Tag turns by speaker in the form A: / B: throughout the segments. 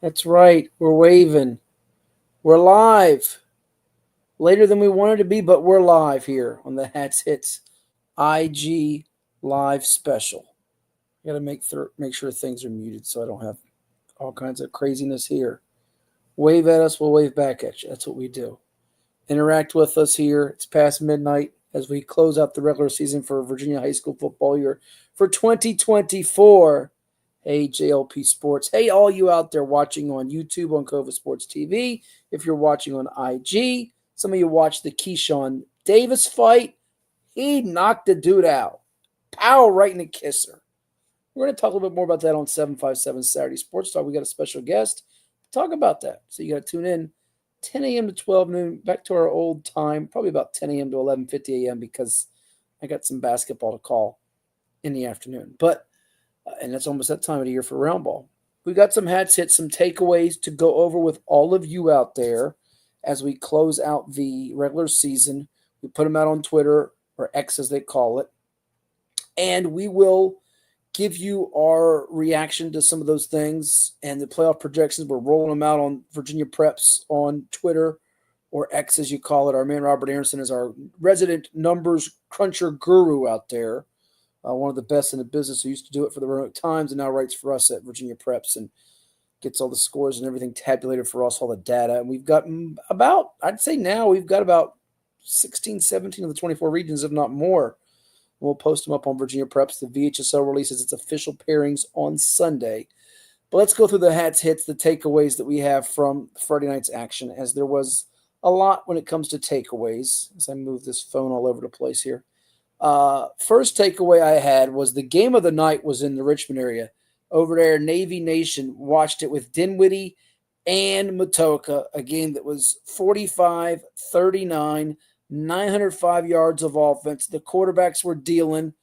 A: That's right. We're waving. We're live. Later than we wanted to be, but we're live here on the Hats Hits IG Live Special. I gotta make sure things are muted so I don't have all kinds of craziness here. Wave at us, we'll wave back at you. That's what we do. Interact with us here. It's past midnight as we close out the regular season for Virginia high school football year for 2024. Hey, JLP Sports. Hey, all you out there watching on YouTube on Cova Sports TV. If you're watching on IG, some of you watched the Keyshawn Davis fight. He knocked the dude out. Pow, right in the kisser. We're going to talk a little bit more about that on 757 Saturday Sports Talk. We got a special guest to talk about that. So you got to tune in 10 a.m. to 12 noon, back to our old time, probably about 10 a.m. to 11:50 a.m. because I got some basketball to call in the afternoon. But and that's almost that time of the year for round ball. We got some hats hit, some takeaways to go over with all of you out there as we close out the regular season. We put them out on Twitter, or X as they call it, and we will give you our reaction to some of those things and the playoff projections. We're rolling them out on Virginia Preps on Twitter, or X as you call it. Our man Robert Aronson is our resident numbers cruncher guru out there. One of the best in the business, who used to do it for the Roanoke Times and now writes for us at Virginia Preps and gets all the scores and everything tabulated for us, all the data. And we've got about, I'd say now we've got about 16, 17 of the 24 regions, if not more. We'll post them up on Virginia Preps. The VHSL releases its official pairings on Sunday. But let's go through the hats hits, the takeaways that we have from Friday night's action, as there was a lot when it comes to takeaways. As I move this phone all over the place here. First takeaway I had was the game of the night was in the Richmond area. Over there, Navy Nation watched it with Dinwiddie and Matoka, a game that was 45-39, 905 yards of offense. The quarterbacks were dealing.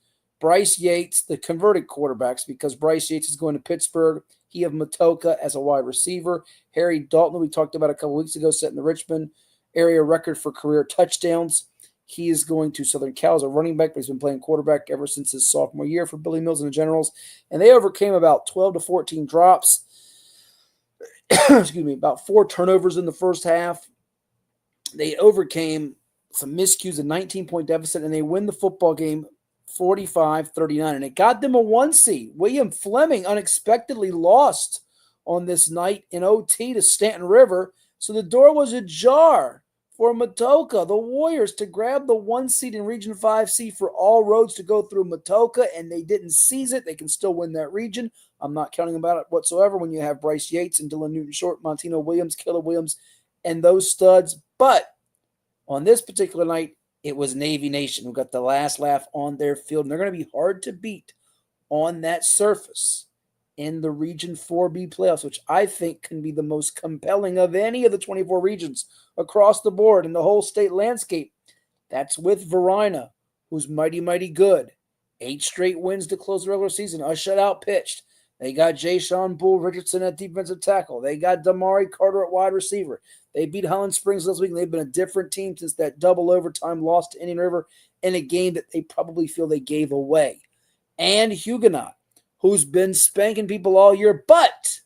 A: Bryce Yates, the converted quarterbacks, because Bryce Yates is going to Pittsburgh. He have Matoka as a wide receiver. Harry Dalton, we talked about a couple weeks ago, setting the Richmond area record for career touchdowns. He is going to Southern Cal as a running back, but he's been playing quarterback ever since his sophomore year for Billy Mills and the Generals. And they overcame about 12 to 14 drops. Excuse me, about 4 turnovers in the first half. They overcame some miscues, a 19-point deficit, and they win the football game 45-39. And it got them a 1 seed. William Fleming unexpectedly lost on this night in OT to Stanton River, so the door was ajar for Matoka, the Warriors, to grab the 1 seed in Region 5C for all roads to go through Matoka, and they didn't seize it. They can still win that region. I'm not counting about it whatsoever when you have Bryce Yates and Dylan Newton-Short, Montino Williams, Caleb Williams, and those studs. But on this particular night, it was Navy Nation who got the last laugh on their field, and they're going to be hard to beat on that surface in the Region 4B playoffs, which I think can be the most compelling of any of the 24 regions across the board in the whole state landscape. That's with Verina, who's mighty, mighty good. 8 straight wins to close the regular season. A shutout pitched. They got Jay Sean Bull Richardson at defensive tackle. They got Damari Carter at wide receiver. They beat Highland Springs last week, and they've been a different team since that double overtime loss to Indian River in a game that they probably feel they gave away. And Huguenot, who's been spanking people all year, but,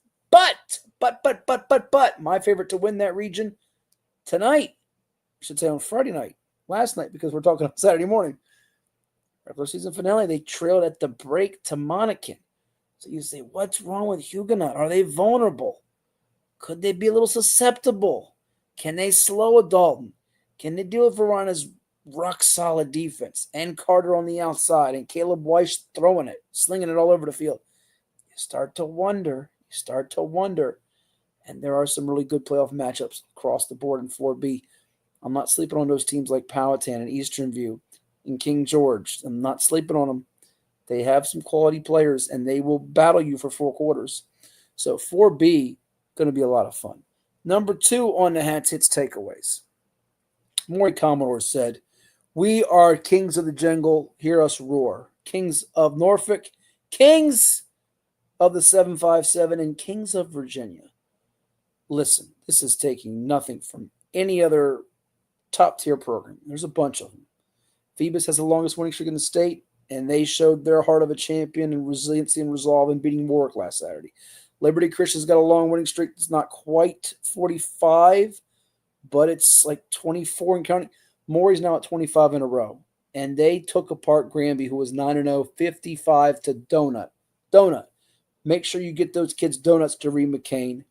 A: my favorite to win that region tonight, I should say on Friday night, last night, because we're talking on Saturday morning. Regular season finale, they trailed at the break to Monacan. So you say, what's wrong with Huguenot? Are they vulnerable? Could they be a little susceptible? Can they slow a Dalton? Can they deal with Verina's rock-solid defense and Carter on the outside and Caleb Weiss throwing it, slinging it all over the field? You start to wonder. And there are some really good playoff matchups across the board in 4B. I'm not sleeping on those teams like Powhatan and Eastern View and King George. I'm not sleeping on them. They have some quality players, and they will battle you for 4 quarters. So 4B, going to be a lot of fun. Number 2 on the Hats Hits takeaways. Maury Commodore said, "We are kings of the jungle. Hear us roar. Kings of Norfolk, kings of the 757, and kings of Virginia." Listen, this is taking nothing from any other top-tier program. There's a bunch of them. Phoebus has the longest winning streak in the state, and they showed their heart of a champion and resiliency and resolve in beating Warwick last Saturday. Liberty Christian's got a long winning streak. It's not quite 45, but it's like 24 and counting. Maury's now at 25 in a row. And they took apart Granby, who was 9-0, 55 to donut. Donut. Make sure you get those kids donuts, Doree McCain.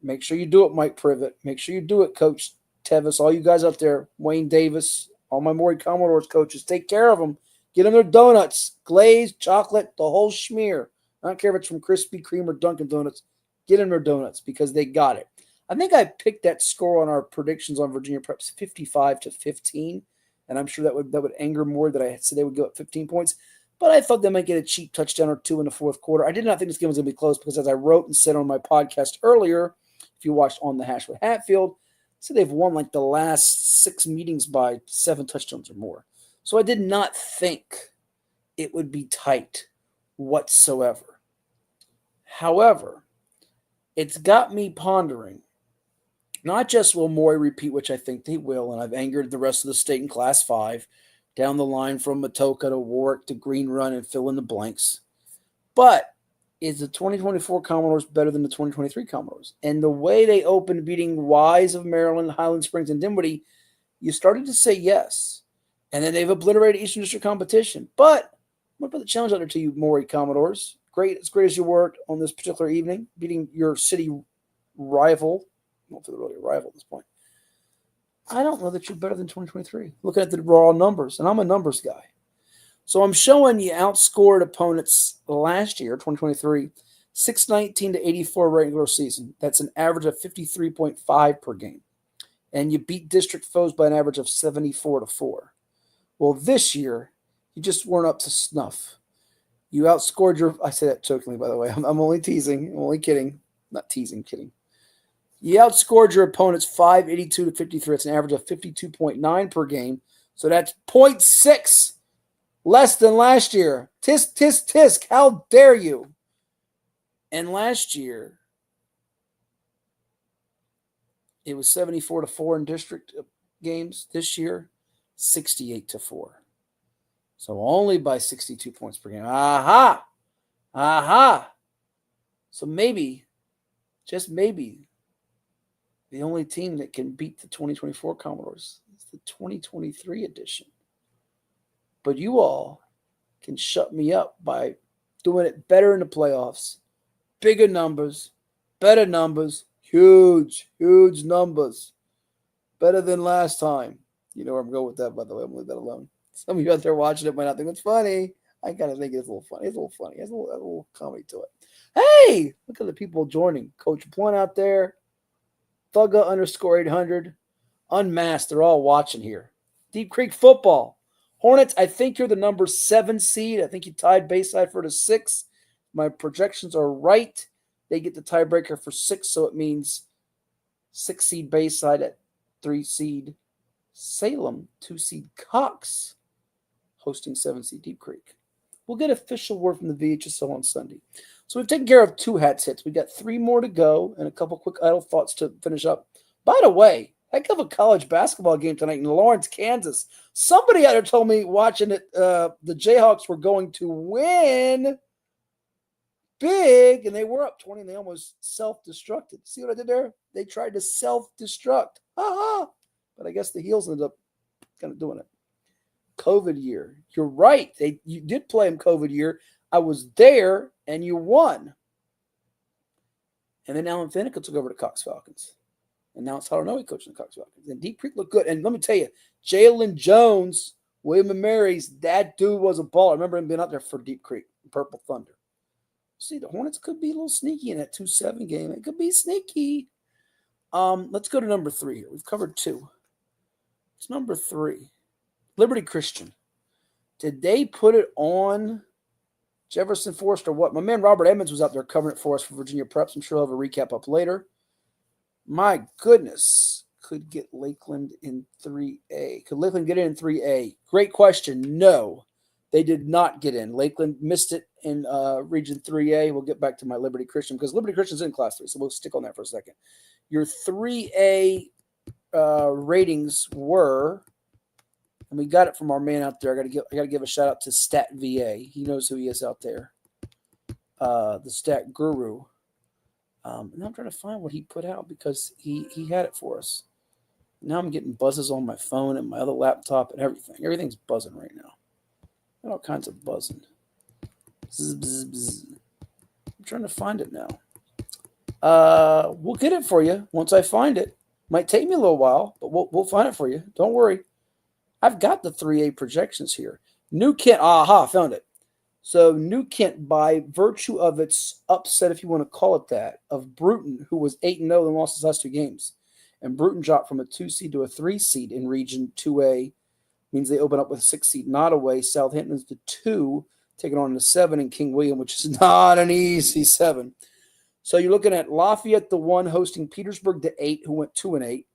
A: Make sure you do it, Mike Privet. Make sure you do it, Coach Tevis. All you guys out there, Wayne Davis, all my Maury Commodores coaches, take care of them. Get them their donuts, glazed, chocolate, the whole schmear. I don't care if it's from Krispy Kreme or Dunkin' Donuts. Get them their donuts because they got it. I think I picked that score on our predictions on Virginia Preps 55-15, and I'm sure that would anger more that I said they would go up 15 points. But I thought they might get a cheap touchdown or two in the fourth quarter. I did not think this game was going to be close because, as I wrote and said on my podcast earlier, if you watched On the Hash with Hatfield, so they've won like the last 6 meetings by 7 touchdowns or more. So I did not think it would be tight whatsoever. However, it's got me pondering, not just will Maury repeat, which I think they will, and I've angered the rest of the state in Class 5, down the line from Matoka to Warwick to Green Run and fill in the blanks, but is the 2024 Commodores better than the 2023 Commodores? And the way they opened beating Wise of Maryland, Highland Springs, and Dinwiddie, you started to say yes. And then they've obliterated Eastern District competition. But what about the challenge out there to you, Maury Commodores? As great as you were on this particular evening, beating your city rival. Not really a rival at this point. I don't know that you're better than 2023. Looking at the raw numbers, and I'm a numbers guy. So I'm showing you outscored opponents last year, 2023, 619 to 84 regular season. That's an average of 53.5 per game. And you beat district foes by an average of 74 to 4. Well, this year, you just weren't up to snuff. You outscored I say that jokingly, by the way. I'm only teasing. I'm only kidding. Not teasing, kidding. You outscored your opponents 582 to 53. It's an average of 52.9 per game. So that's 0.6 less than last year. Tisk, tisk, tisk. How dare you? And last year, it was 74 to 4 in district games. This year, 68 to 4. So only by 62 points per game. Aha! Aha! So maybe, just maybe, the only team that can beat the 2024 Commodores is the 2023 edition. But you all can shut me up by doing it better in the playoffs. Bigger numbers, better numbers, huge, huge numbers. Better than last time. You know where I'm going with that, by the way. I'm going to leave that alone. Some of you out there watching it might not think it's funny. I kind of think it's a little funny. It's a little funny. It's a little comedy to it. Hey, look at the people joining. Coach Blunt out there. Thugga _800. Unmasked. They're all watching here. Deep Creek football. Hornets, I think you're the number 7 seed. I think you tied Bayside for the 6. My projections are right. They get the tiebreaker for 6, so it means 6 seed Bayside at 3 seed Salem, 2 seed Cox, hosting 7 seed Deep Creek. We'll get official word from the VHSO on Sunday. So we've taken care of 2 hats hits. We've got 3 more to go and a couple quick idle thoughts to finish up. By the way, heck of a college basketball game tonight in Lawrence, Kansas. Somebody out there told me watching it, the Jayhawks were going to win big, and they were up 20, and they almost self-destructed. See what I did there? They tried to self-destruct. Ha-ha! But I guess the Heels ended up kind of doing it. COVID year. You're right. You did play them COVID year. I was there, and you won. And then Alan Finnegan took over the Cox Falcons. And now it's Tyler Noe coaching the Cox Falcons. And Deep Creek looked good. And let me tell you, Jalen Jones, William and Mary's, that dude was a baller. I remember him being out there for Deep Creek, Purple Thunder. See, the Hornets could be a little sneaky in that 2-7 game. It could be sneaky. Let's go to number 3 here. We've covered 2. It's number 3. Liberty Christian. Did they put it on Jefferson Forest or what? My man Robert Edmonds was out there covering it for us for Virginia Preps. I'm sure he'll have a recap up later. My goodness. Could get Lakeland in 3A. Could Lakeland get in 3A? Great question. No, they did not get in. Lakeland missed it in Region 3A. We'll get back to my Liberty Christian because Liberty Christian's in Class 3, so we'll stick on that for a second. Your 3A ratings were, and we got it from our man out there. I got to give a shout out to Stat VA. He knows who he is out there. The stat guru. And I'm trying to find what he put out because he had it for us. Now I'm getting buzzes on my phone and my other laptop and everything. Everything's buzzing right now. Got all kinds of buzzing. Bzz, bzz, bzz. I'm trying to find it now. We'll get it for you once I find it. Might take me a little while, but we'll find it for you. Don't worry. I've got the 3A projections here. New Kent, found it. So New Kent, by virtue of its upset, if you want to call it that, of Bruton, who was 8-0 and lost his last 2 games. And Bruton dropped from a 2 seed to a 3 seed in Region 2A. Means they open up with a 6 seed Nottoway. Southampton's the 2, taking on the 7 in King William, which is not an easy 7. So you're looking at Lafayette, the 1, hosting Petersburg, the 8, who went 2-8.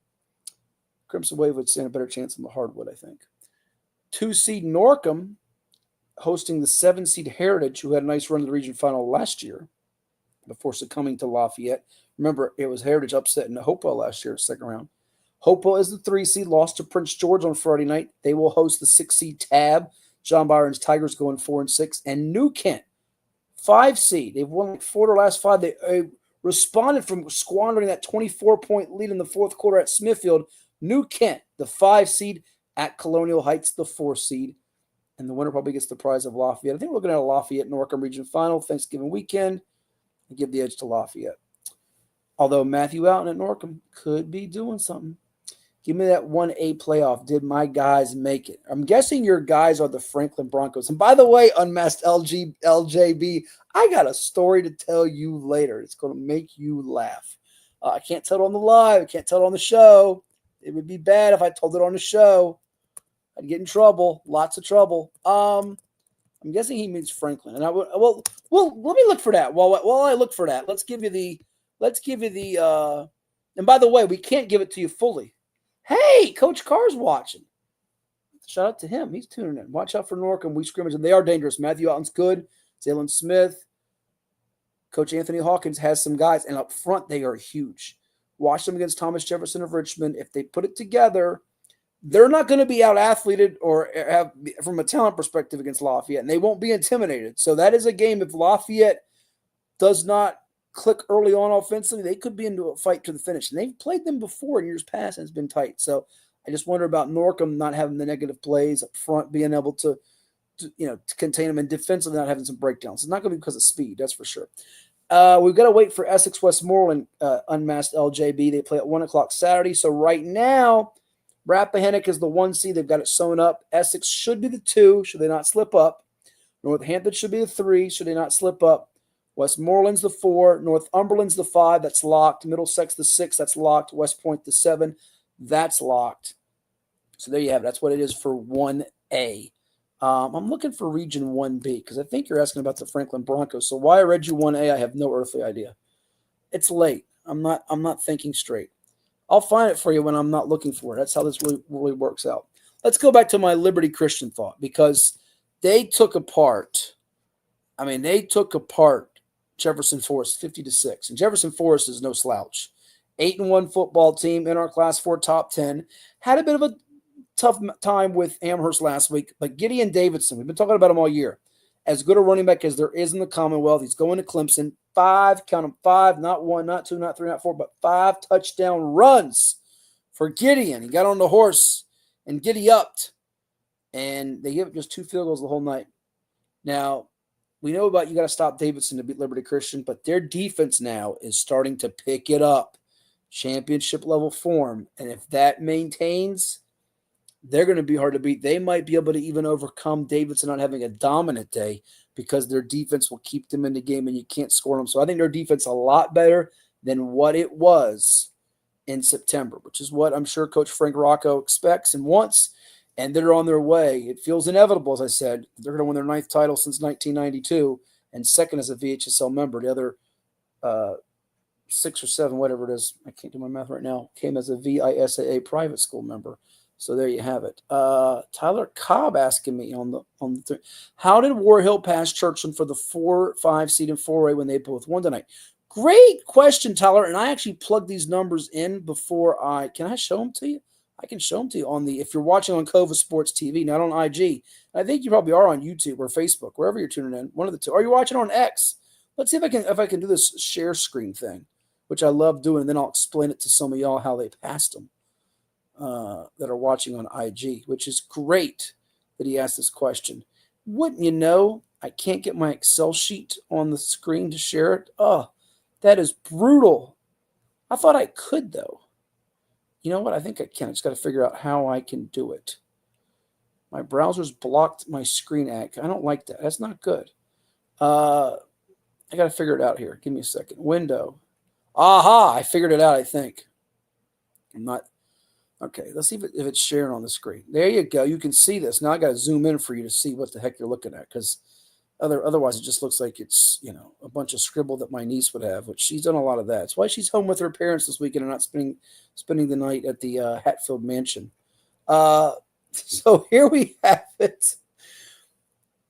A: Crimson Wave would stand a better chance than the Hardwood, I think. 2 seed Norcom, hosting the 7 seed Heritage, who had a nice run to the region final last year before succumbing to Lafayette. Remember, it was Heritage upset in Hopewell last year, second round. Hopewell is the 3 seed, lost to Prince George on Friday night. They will host the 6 seed Tab. John Byron's Tigers going 4-6. And New Kent, 5 seed. They've won like 4 of their last 5. They responded from squandering that 24-point lead in the fourth quarter at Smithfield. New Kent, the 5 seed, at Colonial Heights, the 4 seed. And the winner probably gets the prize of Lafayette. I think we're looking at a Lafayette Norcom region final, Thanksgiving weekend. I give the edge to Lafayette. Although Matthew Alton at Norcom could be doing something. Give me that 1A playoff. Did my guys make it? I'm guessing your guys are the Franklin Broncos. And by the way, Unmasked LJB, I got a story to tell you later. It's going to make you laugh. I can't tell it on the live. I can't tell it on the show. It would be bad if I told it on the show. I'd get in trouble. Lots of trouble. I'm guessing he means Franklin. And well, let me look for that. While I look for that, let's give you the and by the way, we can't give it to you fully. Hey, Coach Carr's watching. Shout out to him. He's tuning in. Watch out for Norcom. We scrimmage, and they are dangerous. Matthew Alton's good. Zaylen Smith. Coach Anthony Hawkins has some guys, and up front, they are huge. Watch them against Thomas Jefferson of Richmond. If they put it together, they're not going to be out-athleted or have, from a talent perspective, against Lafayette, and they won't be intimidated. So that is a game. If Lafayette does not click early on offensively, they could be into a fight to the finish. And they've played them before in years past, and it's been tight. So I just wonder about Norcom not having the negative plays up front, being able to contain them, and defensively not having some breakdowns. It's not going to be because of speed, that's for sure. We've got to wait for Essex Westmoreland, Unmasked LJB. They play at 1 o'clock Saturday. So right now, Rappahannock is the 1 seed. They've got it sewn up. Essex should be the 2, should they not slip up. Northampton should be the 3, should they not slip up. Westmoreland's the 4, Northumberland's the 5, that's locked. Middlesex the 6, that's locked. West Point the 7, that's locked. So there you have it. That's what it is for 1A. I'm looking for Region 1B because I think you're asking about the Franklin Broncos. So why I read you 1A, I have no earthly idea. It's late. I'm not thinking straight. I'll find it for you when I'm not looking for it. That's how this really works out. Let's go back to my Liberty Christian thought, because they took apart Jefferson Forest 50-6. And Jefferson Forest is no slouch. 8-1 football team in our Class 4 top 10. Had a bit of a tough time with Amherst last week, but Gideon Davidson, we've been talking about him all year, as good a running back as there is in the Commonwealth. He's going to Clemson. 5, count them, 5, not 1, not 2, not 3, not 4, but 5 touchdown runs for Gideon. He got on the horse and giddy-upped, and they gave up just 2 field goals the whole night. Now, we know about you got to stop Davidson to beat Liberty Christian, but their defense now is starting to pick it up. Championship-level form, and if that maintains, they're going to be hard to beat. They might be able to even overcome Davidson not having a dominant day because their defense will keep them in the game and you can't score them. So I think their defense is a lot better than what it was in September, which is what I'm sure Coach Frank Rocco expects and wants, and they're on their way. It feels inevitable, as I said. They're going to win their 9th title since 1992 and second as a VHSL member. The other 6 or 7, whatever it is, I can't do my math right now, came as a VISAA private school member. So there you have it. Tyler Cobb asking me on the how did War Hill pass Churchland for the 4-5 seed in 4A when they both won tonight? Great question, Tyler. And I actually plugged these numbers in before can I show them to you? I can show them to you on if you're watching on Cova Sports TV, not on IG. I think you probably are on YouTube or Facebook, wherever you're tuning in. One of the two. Are you watching on X? Let's see if I can do this share screen thing. which I love doing. And then I'll explain it to some of y'all how they passed them that are watching on IG, which is great that he asked this question. Wouldn't you know, I can't get my Excel sheet on the screen to share it. Oh, that is brutal. I thought I could, though. You know what? I think I can. I just got to figure out how I can do it. My browser's blocked my screen I don't like that. That's not good. I got to figure it out here. Give me a second. Window. Aha! I figured it out, I think. I'm not. Okay, let's see if it's sharing on the screen. There you go. You can see this. Now I got to zoom in for you to see what the heck you're looking at, because otherwise it just looks like it's, a bunch of scribble that my niece would have, which she's done a lot of that. That's why she's home with her parents this weekend and not spending the night at the Hatfield Mansion. So here we have it.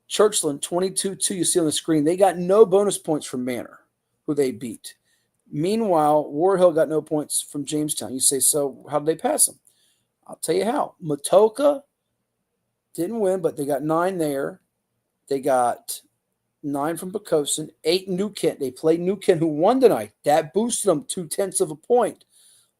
A: Churchland, 22-2, you see on the screen. They got no bonus points from Manor, who they beat. Meanwhile, War Hill got no points from Jamestown. You say, so how did they pass them? I'll tell you how. Matoka didn't win, but they got 9 there. They got 9 from Poquoson, 8 New Kent. They played New Kent, who won tonight. That boosted them 0.2 of a point.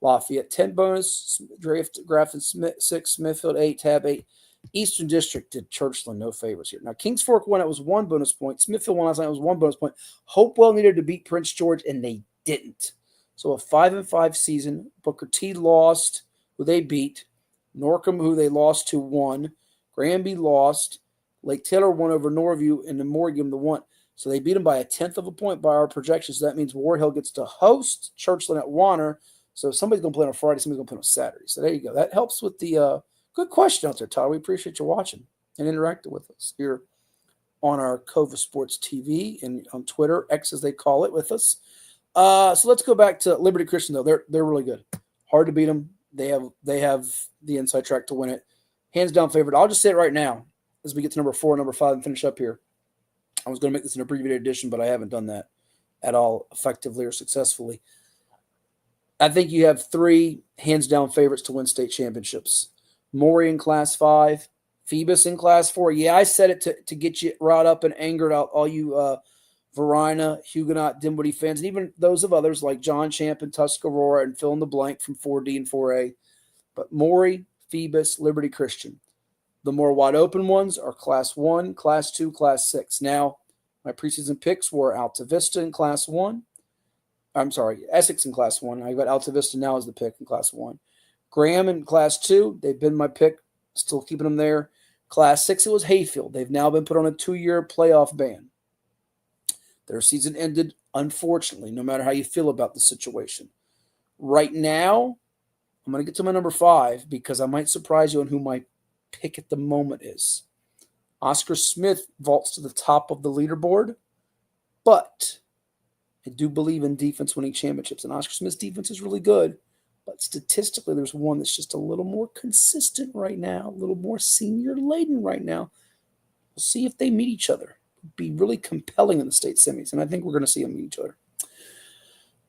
A: Lafayette, 10 bonus. Grafton, 6. Smithfield, 8. Tab, 8. Eastern District did Churchland no favors here. Now, Kings Fork won. It was 1 bonus point. Smithfield won last night. It was 1 bonus point. Hopewell needed to beat Prince George, and they didn't. So a 5-5 season. Booker T lost, who they beat. Norcom, who they lost to, won. Granby lost. Lake Taylor won over Norview, and the Morgan the one. So they beat them by 1/10 of a point by our projections. So that means War Hill gets to host Churchland at Warner. So somebody's going to play on Friday, somebody's going to play on Saturday. So there you go. That helps with the good question out there, Todd. We appreciate you watching and interacting with us here on our Cova Sports TV and on Twitter, X as they call it, with us. So let's go back to Liberty Christian, though. They're really good. Hard to beat them. They have the inside track to win it. Hands down favorite. I'll just say it right now as we get to number 4 and number 5 and finish up here. I was going to make this an abbreviated edition, but I haven't done that at all effectively or successfully. I think you have 3 hands-down favorites to win state championships. Maury in Class 5, Phoebus in Class 4. Yeah, I said it to get you riled up and angered out, all you Varina, Huguenot, Dinwiddie fans, and even those of others like John Champ and Tuscarora and fill in the blank from 4D and 4A. But Maury, Phoebus, Liberty Christian. The more wide open ones are Class 1, Class 2, Class 6. Now, my preseason picks were Alta Vista in Class 1. I'm sorry, Essex in Class 1. I got Alta Vista now as the pick in Class 1. Graham in Class 2. They've been my pick, still keeping them there. Class 6, it was Hayfield. They've now been put on a 2-year playoff ban. Their season ended, unfortunately, no matter how you feel about the situation. Right now, I'm going to get to my number 5 because I might surprise you on who my pick at the moment is. Oscar Smith vaults to the top of the leaderboard, but I do believe in defense winning championships, and Oscar Smith's defense is really good, but statistically there's one that's just a little more consistent right now, a little more senior-laden right now. We'll see if they meet each other. It'd be really compelling in the state semis, and I think we're going to see them meet each other.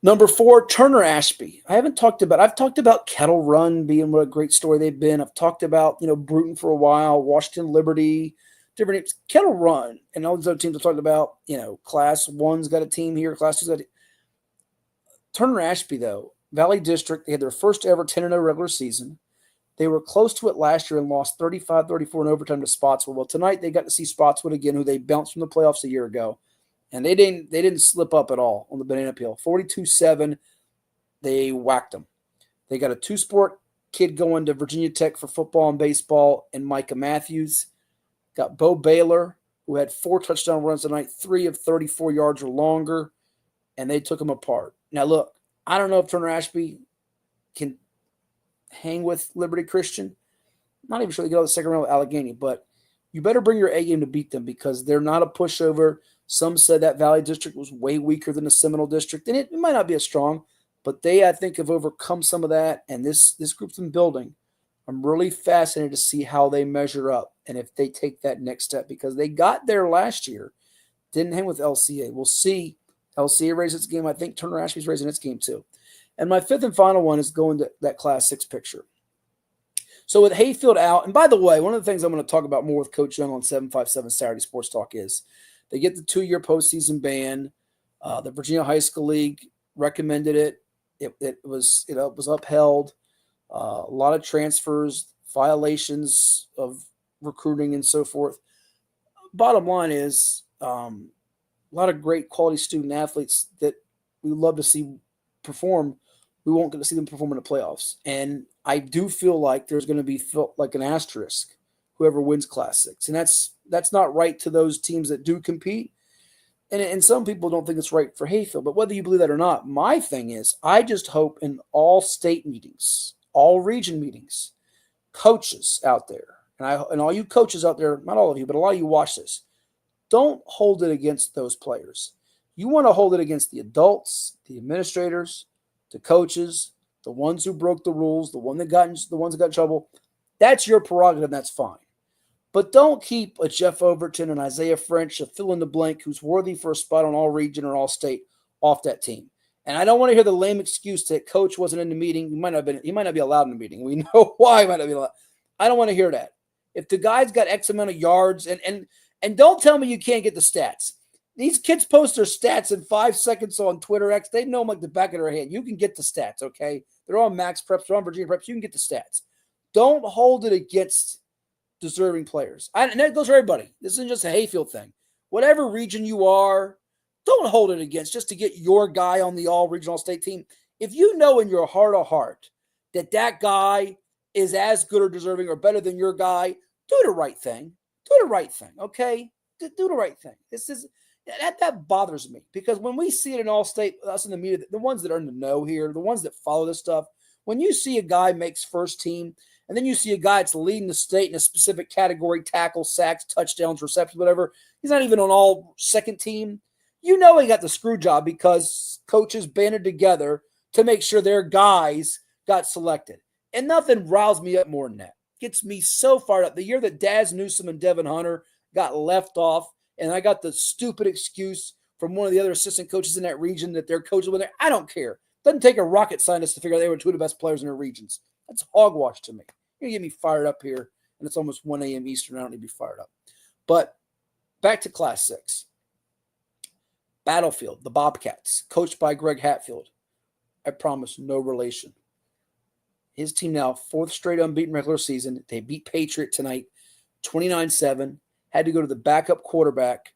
A: Number 4, Turner Ashby. I've talked about Kettle Run being what a great story they've been. I've talked about, Bruton for a while, Washington Liberty, different teams. Kettle Run and all these other teams I've talked about, Class 1's got a team here, Class 2's got a team. Turner Ashby, though, Valley District, they had their first ever 10-0 regular season. They were close to it last year and lost 35-34 in overtime to Spotswood. Well, tonight they got to see Spotswood again, who they bounced from the playoffs a year ago. And they didn't slip up at all on the banana peel. 42-7, they whacked them. They got a 2-sport kid going to Virginia Tech for football and baseball, and Micah Matthews. Got Bo Baylor, who had 4 touchdown runs tonight, 3 of 34 yards or longer, and they took them apart. Now, look, I don't know if Turner Ashby can hang with Liberty Christian. I'm not even sure they get out of the second round with Allegheny, but you better bring your A game to beat them because they're not a pushover. Some said that Valley District was way weaker than the Seminole District, and it might not be as strong, but they, I think, have overcome some of that, and this group's been building. I'm really fascinated to see how they measure up and if they take that next step because they got there last year, didn't hang with LCA. We'll see. LCA raised its game. I think Turner Ashby's raising its game too. And my 5th and final one is going to that Class 6 picture. So with Hayfield out, and by the way, one of the things I'm going to talk about more with Coach Young on 757 Saturday Sports Talk is they get the 2-year postseason ban. The Virginia High School League recommended it. It was upheld. A lot of transfers, violations of recruiting, and so forth. Bottom line is a lot of great quality student athletes that we love to see perform. We won't get to see them perform in the playoffs, and I do feel like there's going to be felt like an asterisk whoever wins Class 6, and that's not right to those teams that do compete. And some people don't think it's right for Hayfield, but whether you believe that or not, my thing is I just hope in all state meetings, all region meetings, coaches out there, and all you coaches out there, not all of you, but a lot of you watch this, don't hold it against those players. You want to hold it against the adults, the administrators, the coaches, the ones who broke the rules, the ones that got in trouble. That's your prerogative, and that's fine. But don't keep a Jeff Overton and Isaiah French, a fill in the blank, who's worthy for a spot on all region or all state, off that team. And I don't want to hear the lame excuse that coach wasn't in the meeting. He might not be allowed in the meeting. We know why he might not be allowed. I don't want to hear that. If the guy's got X amount of yards, and don't tell me you can't get the stats. These kids post their stats in 5 seconds on Twitter X. They know them like the back of their hand. You can get the stats, okay? They're on Max Preps, they're on Virginia Preps. You can get the stats. Don't hold it against deserving players. And that goes for everybody. This isn't just a Hayfield thing. Whatever region you are, don't hold it against just to get your guy on the all-regional state team. If you know in your heart of heart that guy is as good or deserving or better than your guy, do the right thing. Do the right thing, okay? Do the right thing. That bothers me because when we see it in all state, us in the media, the ones that are in the know here, the ones that follow this stuff, when you see a guy makes first team, and then you see a guy that's leading the state in a specific category, tackles, sacks, touchdowns, receptions, whatever, he's not even on all second team. You know he got the screw job because coaches banded together to make sure their guys got selected. And nothing riles me up more than that. Gets me so fired up. The year that Daz Newsome and Devin Hunter got left off, and I got the stupid excuse from one of the other assistant coaches in that region that their coaches were there. I don't care. Doesn't take a rocket scientist to figure out they were two of the best players in their regions. That's hogwash to me. You're going to get me fired up here, and it's almost 1 a.m. Eastern. I don't need to be fired up. But back to Class 6. Battlefield, the Bobcats, coached by Greg Hatfield. I promise, no relation. His team now, 4th straight unbeaten regular season. They beat Patriot tonight, 29-7. Had to go to the backup quarterback.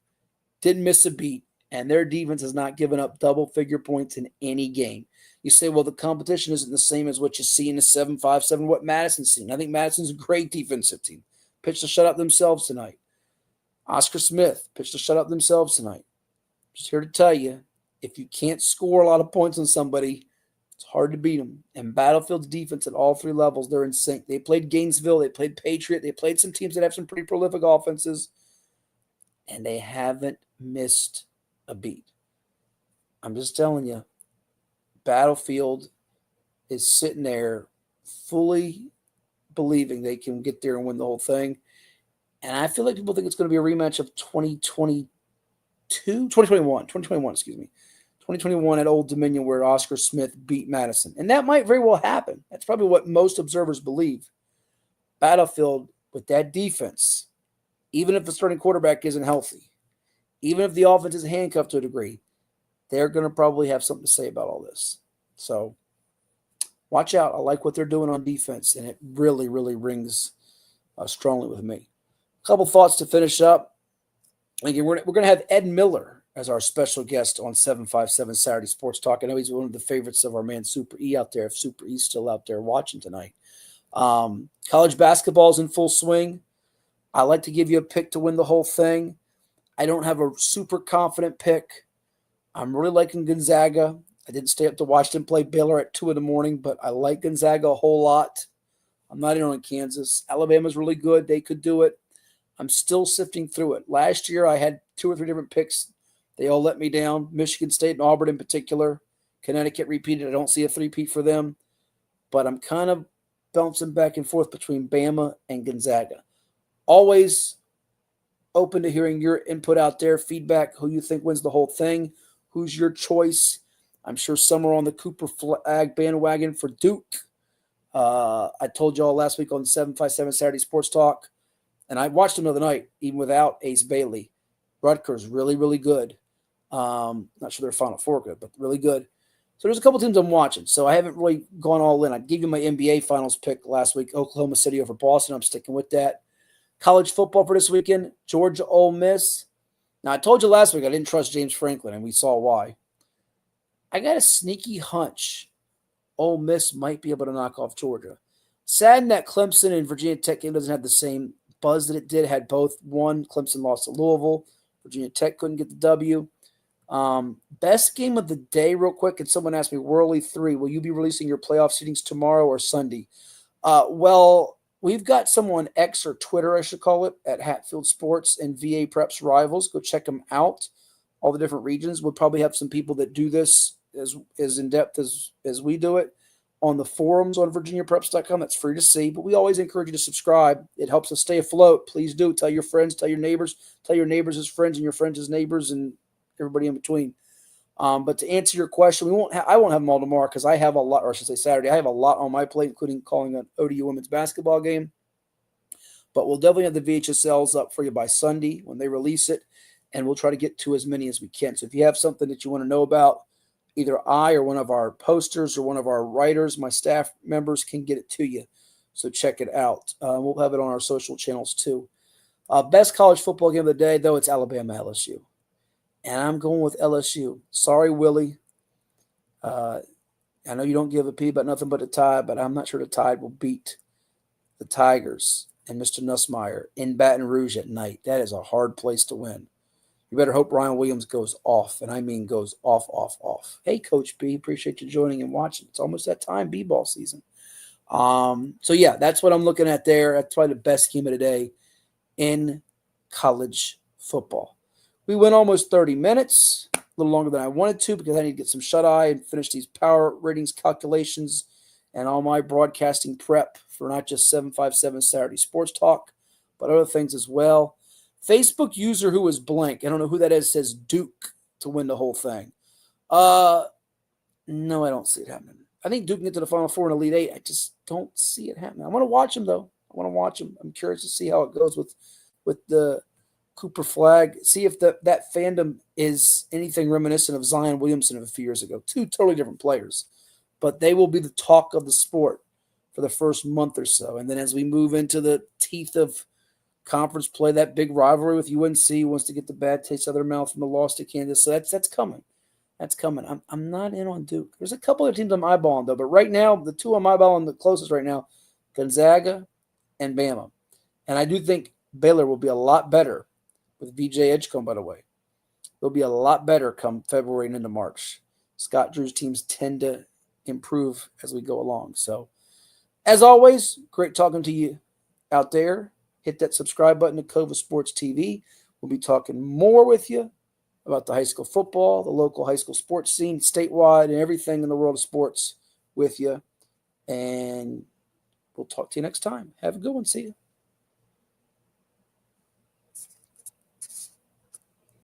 A: Didn't miss a beat. And their defense has not given up double-figure points in any game. You say, well, the competition isn't the same as what you see in the 7-5-7, what Madison's seen. I think Madison's a great defensive team. Pitched to shut out themselves tonight. Oscar Smith pitched to shut out themselves tonight. Just here to tell you, if you can't score a lot of points on somebody, it's hard to beat them. And Battlefield's defense at all 3 levels, they're in sync. They played Gainesville. They played Patriot. They played some teams that have some pretty prolific offenses. And they haven't missed a beat. I'm just telling you, Battlefield is sitting there fully believing they can get there and win the whole thing. And I feel like people think it's going to be a rematch of 2021 at Old Dominion where Oscar Smith beat Madison. And that might very well happen. That's probably what most observers believe. Battlefield, with that defense, even if the starting quarterback isn't healthy, even if the offense is handcuffed to a degree, they're going to probably have something to say about all this. So watch out. I like what they're doing on defense, and it really, really rings strongly with me. A couple thoughts to finish up. Again, we're going to have Ed Miller as our special guest on 757 Saturday Sports Talk. I know he's one of the favorites of our man Super E out there, if Super E's still out there watching tonight. College basketball is in full swing. I like to give you a pick to win the whole thing. I don't have a super confident pick. I'm really liking Gonzaga. I didn't stay up to watch them play Baylor at 2 a.m, but I like Gonzaga a whole lot. I'm not in on Kansas. Alabama's really good. They could do it. I'm still sifting through it. Last year, I had 2 or 3 different picks. They all let me down. Michigan State and Auburn in particular. Connecticut repeated. I don't see a three-peat for them. But I'm kind of bouncing back and forth between Bama and Gonzaga. Always open to hearing your input out there, feedback, who you think wins the whole thing, who's your choice. I'm sure some are on the Cooper flag bandwagon for Duke. I told you all last week on 757 Saturday Sports Talk, and I watched them the other night, even without Ace Bailey. Rutgers, really, really good. Not sure they're Final Four good, but really good. So there's a couple teams I'm watching. So I haven't really gone all in. I gave you my NBA Finals pick last week, Oklahoma City over Boston. I'm sticking with that. College football for this weekend, Georgia, Ole Miss. Now, I told you last week I didn't trust James Franklin, and we saw why. I got a sneaky hunch Ole Miss might be able to knock off Georgia. Saddened that Clemson and Virginia Tech game doesn't have the same buzz that it did. Had both won. Clemson lost to Louisville. Virginia Tech couldn't get the W. Best game of the day, real quick. And someone asked me, Worley 3, will you be releasing your playoff seedings tomorrow or Sunday? Well, we've got someone X or Twitter, I should call it, at Hatfield Sports and VA Preps Rivals. Go check them out. All the different regions. We'll probably have some people that do this as in depth as we do it on the forums on virginiapreps.com. That's free to see, but we always encourage you to subscribe. It helps us stay afloat. Please do. Tell your friends, tell your neighbors as friends, and your friends as neighbors, and everybody in between. But to answer your question, I won't have them all tomorrow because I have a lot, or I should say Saturday. I have a lot on my plate, including calling an ODU women's basketball game. But we'll definitely have the VHSLs up for you by Sunday when they release it, and we'll try to get to as many as we can. So if you have something that you want to know about, either I or one of our posters or one of our writers, my staff members, can get it to you. So check it out. We'll have it on our social channels too. Best college football game of the day, though, it's Alabama LSU. And I'm going with LSU. Sorry, Willie. I know you don't give a P about nothing but a Tide, but I'm not sure the Tide will beat the Tigers and Mr. Nussmeier in Baton Rouge at night. That is a hard place to win. You better hope Ryan Williams goes off, and I mean goes off, off, off. Hey, Coach B, appreciate you joining and watching. It's almost that time, B-ball season. So, yeah, that's what I'm looking at there. That's probably the best game of the day in college football. We went almost 30 minutes, a little longer than I wanted to because I need to get some shut-eye and finish these power ratings calculations and all my broadcasting prep for not just 757 Saturday Sports Talk, but other things as well. Facebook user who is blank, I don't know who that is, says Duke to win the whole thing. No, I don't see it happening. I think Duke can get to the Final Four and Elite Eight. I just don't see it happening. I want to watch them, though. I want to watch them. I'm curious to see how it goes with the Cooper flag. See if that fandom is anything reminiscent of Zion Williamson of a few years ago. Two totally different players. But they will be the talk of the sport for the first month or so. And then as we move into the teeth of conference play, that big rivalry with UNC wants to get the bad taste out of their mouth from the loss to Kansas. So that's coming. That's coming. I'm not in on Duke. There's a couple of teams I'm eyeballing, though. But right now, the two I'm eyeballing the closest right now, Gonzaga and Bama. And I do think Baylor will be a lot better with VJ Edgecombe, by the way. They'll be a lot better come February and into March. Scott Drew's teams tend to improve as we go along. So, as always, great talking to you out there. Hit that subscribe button to Cova Sports TV. We'll be talking more with you about the high school football, the local high school sports scene, statewide, and everything in the world of sports with you. And we'll talk to you next time. Have a good one. See you.